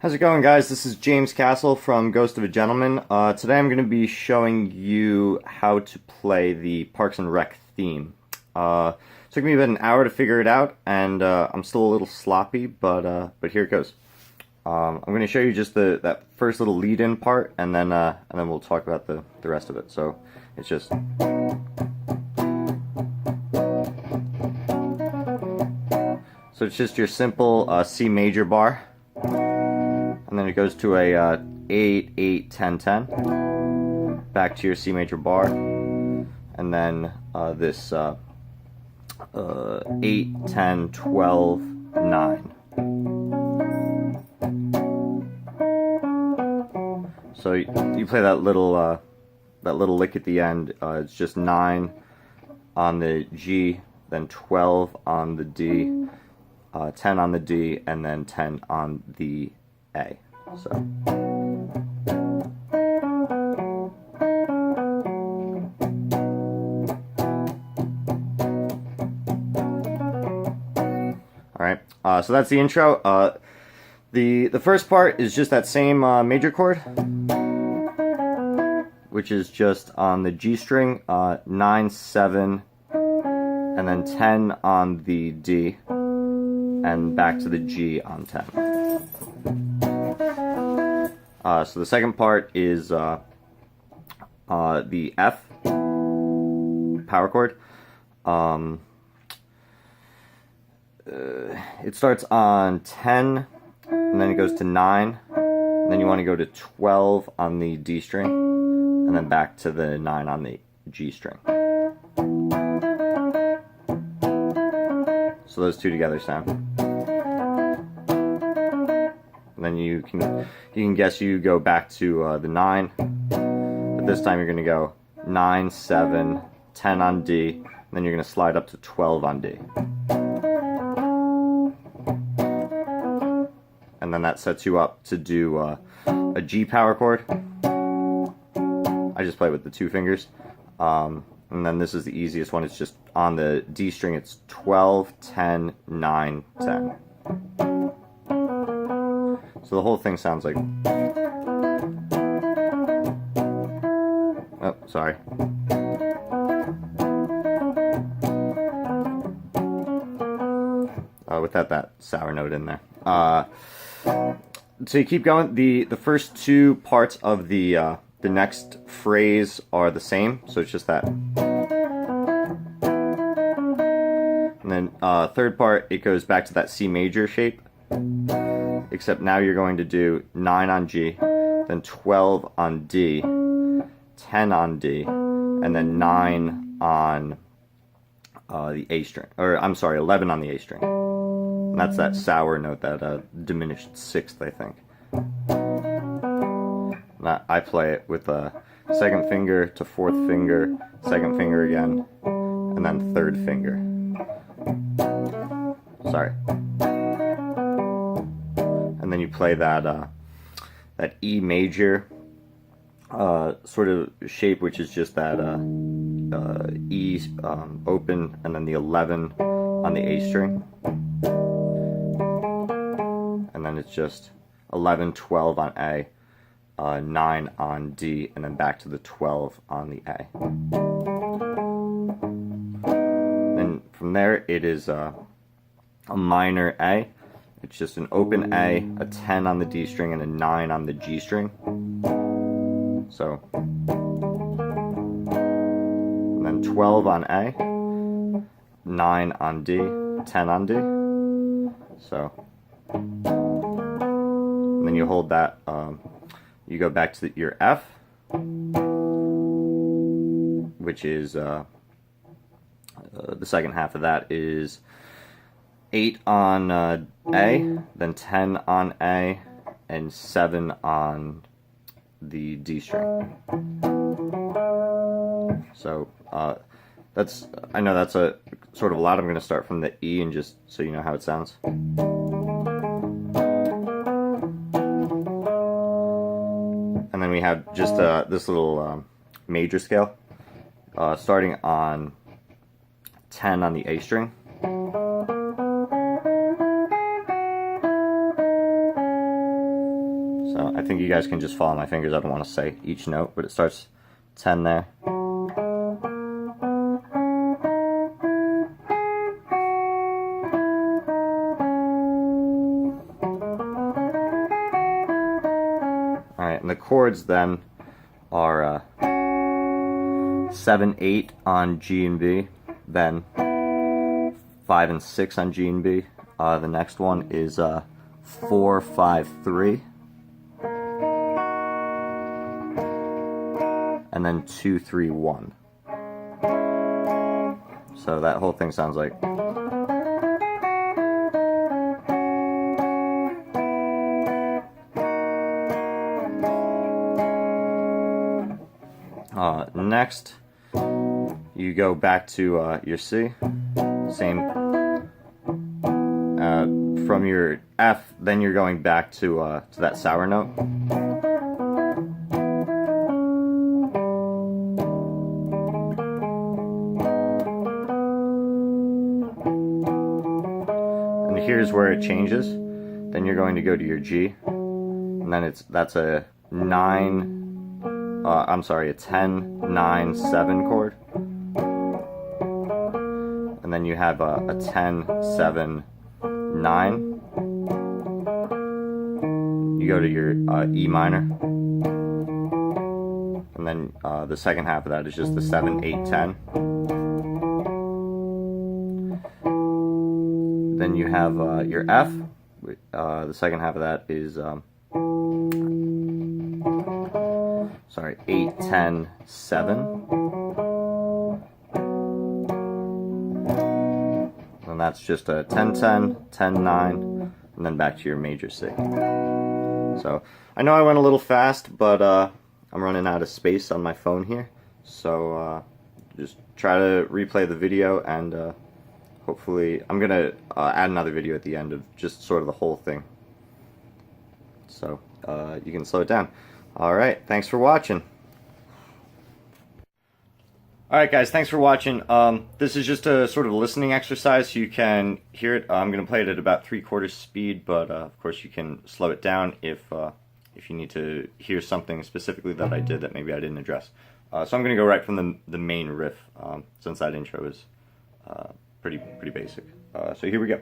How's it going, guys? This is James Castle from Ghost of a Gentleman. Today I'm going to be showing you how to play the Parks and Rec theme. Took me about an hour to figure it out, and I'm still a little sloppy, but here it goes. I'm going to show you just that first little lead-in part, and then we'll talk about the rest of it. So it's just. So it's just your simple C major bar. And then it goes to a 8, 8, 10, 10. Back to your C major bar. And then this 8, 10, 12, 9. So you play that little lick at the end. It's just 9 on the G, then 12 on the D, 10 on the D, and then 10 on the A. So. Alright, so that's the intro. The first part is just that same major chord, which is just on the G string, 9, 7, and then 10 on the D, and back to the G on 10. So the second part is the F power chord. It starts on 10, and then it goes to 9, and then you want to go to 12 on the D string, and then back to the 9 on the G string. So those two together sound. And then you can guess you go back to the 9, but this time you're going to go 9, 7, 10 on D, and then you're going to slide up to 12 on D. And then that sets you up to do a G power chord. I just play with the 2 fingers. And then this is the easiest one. It's just on the D string, it's 12, 10, 9, 10. So the whole thing sounds like. Oh, sorry. Without that sour note in there. So you keep going. The first 2 parts of the next phrase are the same. So it's just that. And then third part, it goes back to that C major shape. Except now you're going to do 9 on G, then 12 on D, 10 on D, and then 9 on the A string. Or, I'm sorry, 11 on the A string. And that's that sour note, that diminished 6th, I think. Now, I play it with a 2nd finger to 4th finger, 2nd finger again, and then 3rd finger. Sorry. And then you play that E major sort of shape, which is just that E open, and then the 11 on the A string, and then it's just 11, 12 on A, 9 on D, and then back to the 12 on the A. And from there it is a minor A. It's just an open A, a 10 on the D string, and a 9 on the G string. So, and then 12 on A, 9 on D, 10 on D. So, and then you hold that, you go back to your F, which is, the second half of that is 8 on A, then 10 on A, and 7 on the D string. So I know that's a sort of a lot. I'm going to start from the E and just so you know how it sounds. And then we have just this little major scale, starting on 10 on the A string. So I think you guys can just follow my fingers. I don't want to say each note, but it starts 10 there. Alright, and the chords then are 7, 8 on G and B, then 5 and 6 on G and B. The next one is 4, 5, 3. And then 2, 3, 1. So that whole thing sounds like. Next, you go back to your C, same. From your F, then you're going back to that sour note. And here's where it changes. Then you're going to go to your G, and then that's a 9. I'm sorry, a 10, 9, 7 chord. And then you have a 10, 7, 9. You go to your E minor. And then the second half of that is just the 7, 8, 10. Then you have your F. The second half of that is sorry, 8, 10, 7. And that's just a 10, 10, 10, 9, and then back to your major C. So, I know I went a little fast, but I'm running out of space on my phone here. So, just try to replay the video, and hopefully, I'm going to add another video at the end of just sort of the whole thing. So, you can slow it down. Alright, thanks for watching. Alright guys, thanks for watching. This is just a sort of listening exercise so you can hear it. I'm going to play it at about 3/4 speed, but of course you can slow it down if you need to hear something specifically that I did that maybe I didn't address. So I'm going to go right from the main riff, since that intro is pretty basic. So here we go.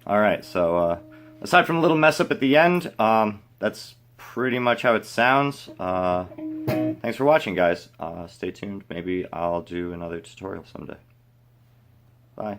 Alright, so aside from a little mess up at the end, that's pretty much how it sounds. Thanks for watching, guys. Stay tuned. Maybe I'll do another tutorial someday. Bye.